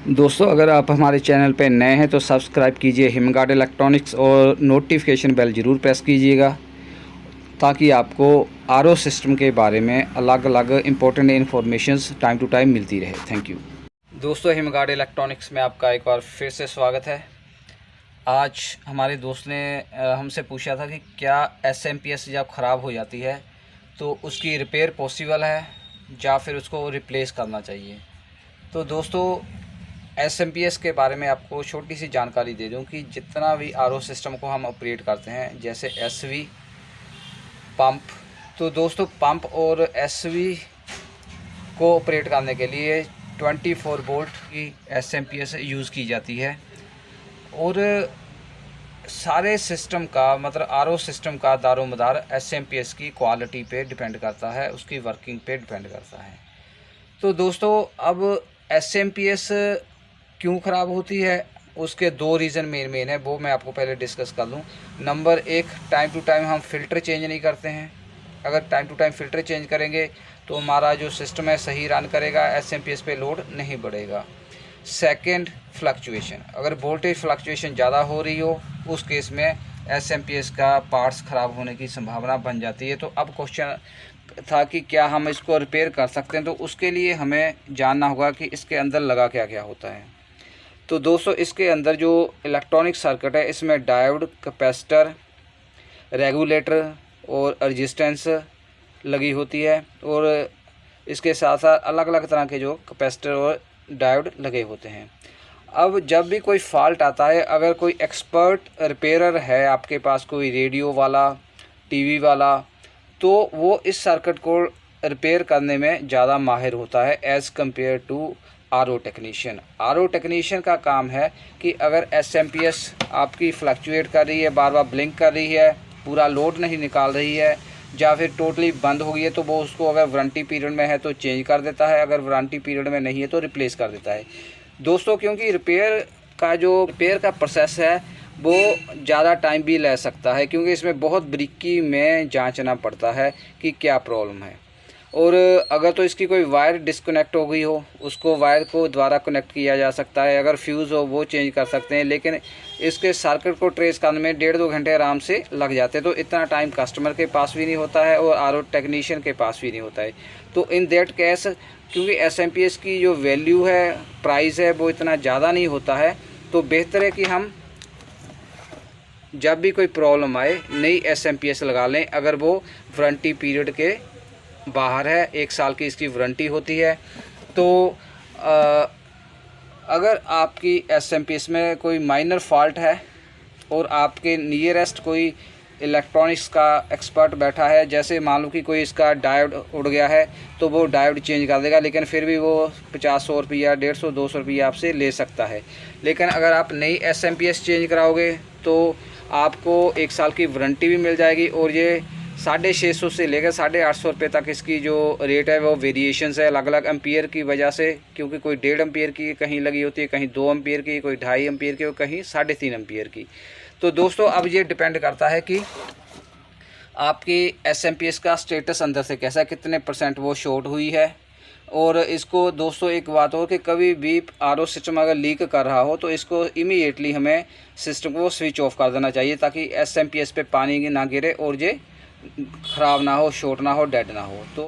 दोस्तों, अगर आप हमारे चैनल पर नए हैं तो सब्सक्राइब कीजिए हिमगार्ड इलेक्ट्रॉनिक्स और नोटिफिकेशन बेल ज़रूर प्रेस कीजिएगा ताकि आपको आरओ सिस्टम के बारे में अलग अलग important informations time to time मिलती रहे। Thank you. दोस्तों, हिमगार्ड इलेक्ट्रॉनिक्स में आपका एक बार फिर से स्वागत है। आज हमारे दोस्त ने हमसे पूछा था कि क्या एसएमपीएस जब ख़राब हो जाती है तो उसकी रिपेयर पॉसिबल है या फिर उसको रिप्लेस करना चाहिए। तो दोस्तों, एसएमपीएस के बारे में आपको छोटी सी जानकारी दे दूं कि जितना भी आरओ सिस्टम को हम ऑपरेट करते हैं, जैसे एसवी, पंप, तो दोस्तों पंप और एसवी को ऑपरेट करने के लिए 24 वोल्ट की एसएमपीएस यूज़ की जाती है। और सारे सिस्टम का मतलब आरओ सिस्टम का दारोमदार एसएमपीएस की क्वालिटी पे डिपेंड करता है, उसकी वर्किंग पे डिपेंड करता है। तो दोस्तों, अब एसएमपीएस क्यों ख़राब होती है, उसके दो रीज़न मेन है, वो मैं आपको पहले डिस्कस कर लूँ। नंबर एक, टाइम टू टाइम हम फ़िल्टर चेंज नहीं करते हैं। अगर time to time filter change करेंगे तो हमारा जो सिस्टम है सही रन करेगा, एसएमपीएस पे लोड नहीं बढ़ेगा। सेकंड, फ्लक्चुएशन, अगर वोल्टेज फ्लक्चुएशन ज़्यादा हो रही हो उस केस में एसएमपीएस का पार्ट्स ख़राब होने की संभावना बन जाती है। तो अब क्वेश्चन था कि क्या हम इसको रिपेयर कर सकते हैं, तो उसके लिए हमें जानना होगा कि इसके अंदर लगा क्या क्या होता है। तो दोस्तों, इसके अंदर जो इलेक्ट्रॉनिक सर्किट है इसमें डायोड, कैपेसिटर, रेगुलेटर और रेजिस्टेंस लगी होती है, और इसके साथ साथ अलग अलग तरह के जो कैपेसिटर और डायोड लगे होते हैं। अब जब भी कोई फॉल्ट आता है, अगर कोई एक्सपर्ट रिपेयरर है आपके पास, कोई रेडियो वाला, टीवी वाला, तो वो इस सर्किट को रिपेयर करने में ज़्यादा माहिर होता है as compare to RO technician. RO technician का काम है कि अगर एसएमपीएस आपकी फ्लक्चुएट कर रही है, बार बार ब्लिंक कर रही है, पूरा लोड नहीं निकाल रही है, या फिर टोटली बंद हो गई है, तो वो उसको अगर वारंटी पीरियड में है तो चेंज कर देता है, अगर वारंटी पीरियड में नहीं है तो रिप्लेस कर देता है। दोस्तों, क्योंकि रिपेयर का प्रोसेस है वो ज़्यादा टाइम भी ले सकता है, क्योंकि इसमें बहुत बारीकी में जांचना पड़ता है कि क्या प्रॉब्लम है। और अगर तो इसकी कोई वायर डिस्कनेक्ट हो गई हो, उसको वायर को दोबारा कनेक्ट किया जा सकता है, अगर फ्यूज़ हो वो चेंज कर सकते हैं, लेकिन इसके सर्किट को ट्रेस करने में 1.5-2 घंटे आराम से लग जाते हैं। तो इतना टाइम कस्टमर के पास भी नहीं होता है और आरओ टेक्नीशियन के पास भी नहीं होता है। तो इन दैट केस, क्योंकि एसएमपीएस की जो वैल्यू है, प्राइस है, वो इतना ज़्यादा नहीं होता है, तो बेहतर है कि हम जब भी कोई प्रॉब्लम आए नई एसएमपीएस लगा लें, अगर वो वारंटी पीरियड के बाहर है। 1 साल की इसकी वारंटी होती है। तो अगर आपकी एसएमपीएस में कोई माइनर फॉल्ट है और आपके नियरेस्ट कोई इलेक्ट्रॉनिक्स का एक्सपर्ट बैठा है, जैसे मान लो कि कोई इसका डायोड उड़ गया है, तो वो डायोड चेंज कर देगा, लेकिन फिर भी वो 50-100 रुपया, 150-200 रुपया आपसे ले सकता है। लेकिन अगर आप नई एसएमपीएस चेंज कराओगे तो आपको 1 साल की वारंटी भी मिल जाएगी, और ये 650 से लेकर 850 रुपये तक इसकी जो रेट है वो वेरिएशंस है अलग अलग एम्पियर की वजह से, क्योंकि कोई 1.5 एम्पियर की कहीं लगी होती है, कहीं 2 एम्पियर की, कोई 2.5 एम्पियर की और कहीं 3.5 एम्पियर की। तो दोस्तों, अब ये डिपेंड करता है कि आपकी एसएमपीएस का स्टेटस अंदर से कैसा है, कितने % वो शॉर्ट हुई है। और इसको दोस्तों एक बात हो कि कभी भी आरओ सिस्टम अगर लीक कर रहा हो तो इसको इमीडिएटली हमें सिस्टम को स्विच ऑफ कर देना चाहिए, ताकि एसएमपीएस पे पानी ना गिरे और ये ख़राब ना हो, शॉर्ट ना हो, डेड ना हो। तो